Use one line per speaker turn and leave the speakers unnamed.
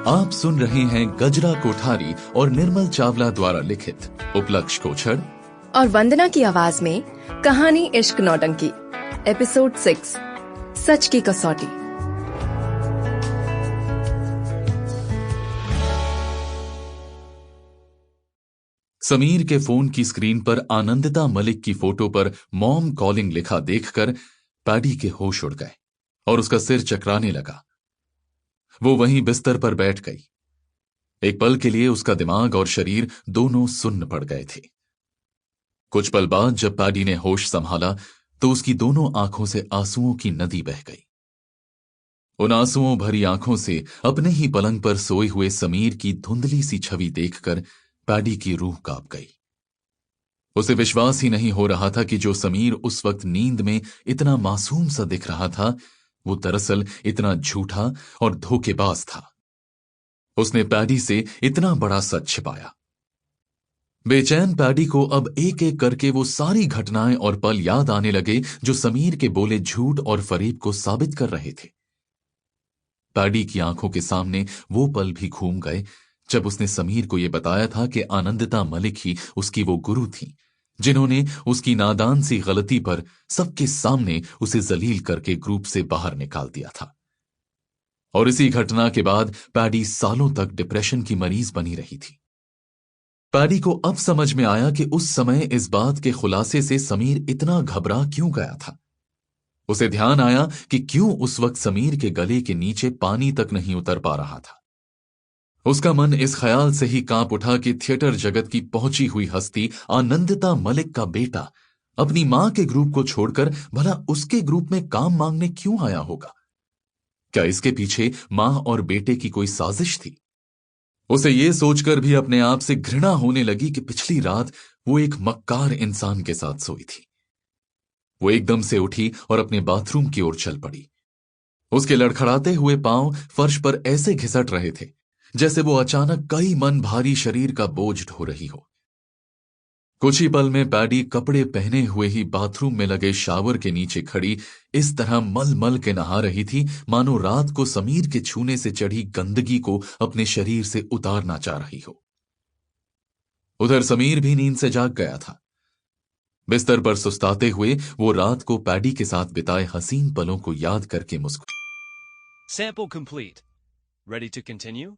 आप सुन रहे हैं गजरा कोठारी और निर्मल चावला द्वारा लिखित उपलक्ष कोछड़
और वंदना की आवाज में कहानी इश्क नौटंकी एपिसोड 6 सच की कसौटी।
समीर के फोन की स्क्रीन पर आनंदिता मलिक की फोटो पर मॉम कॉलिंग लिखा देखकर पैडी के होश उड़ गए और उसका सिर चकराने लगा। वो वहीं बिस्तर पर बैठ गई। एक पल के लिए उसका दिमाग और शरीर दोनों सुन्न पड़ गए थे। कुछ पल बाद जब पैडी ने होश संभाला तो उसकी दोनों आंखों से आंसुओं की नदी बह गई। उन आंसुओं भरी आंखों से अपने ही पलंग पर सोए हुए समीर की धुंधली सी छवि देखकर पैडी की रूह कांप गई। उसे विश्वास ही नहीं हो रहा था कि जो समीर उस वक्त नींद में इतना मासूम सा दिख रहा था वो दरअसल इतना झूठा और धोखेबाज था। उसने पैडी से इतना बड़ा सच छिपाया। बेचैन पैडी को अब एक एक करके वो सारी घटनाएं और पल याद आने लगे जो समीर के बोले झूठ और फरेब को साबित कर रहे थे। पैडी की आंखों के सामने वो पल भी घूम गए जब उसने समीर को यह बताया था कि आनंदिता मलिक ही उसकी वो गुरु थी जिन्होंने उसकी नादान सी गलती पर सबके सामने उसे जलील करके ग्रुप से बाहर निकाल दिया था। और इसी घटना के बाद पैडी सालों तक डिप्रेशन की मरीज बनी रही थी। पैडी को अब समझ में आया कि उस समय इस बात के खुलासे से समीर इतना घबरा क्यों गया था। उसे ध्यान आया कि क्यों उस वक्त समीर के गले के नीचे पानी तक नहीं उतर पा रहा था। उसका मन इस ख्याल से ही कांप उठा कि थिएटर जगत की पहुंची हुई हस्ती आनंदिता मलिक का बेटा अपनी मां के ग्रुप को छोड़कर भला उसके ग्रुप में काम मांगने क्यों आया होगा। क्या इसके पीछे मां और बेटे की कोई साजिश थी। उसे यह सोचकर भी अपने आप से घृणा होने लगी कि पिछली रात वो एक मक्कार इंसान के साथ सोई थी। वो एकदम से उठी और अपने बाथरूम की ओर चल पड़ी। उसके लड़खड़ाते हुए पांव फर्श पर ऐसे घिसट रहे थे जैसे वो अचानक कई मन भारी शरीर का बोझ ढो रही हो। कुछ ही पल में पैडी कपड़े पहने हुए ही बाथरूम में लगे शावर के नीचे खड़ी इस तरह मल मल के नहा रही थी मानो रात को समीर के छूने से चढ़ी गंदगी को अपने शरीर से उतारना चाह रही हो। उधर समीर भी नींद से जाग गया था। बिस्तर पर सुस्ताते हुए वो रात को पैडी के साथ बिताए हसीन पलों को याद करके मुस्कुराया।
Sample complete. Ready to continue?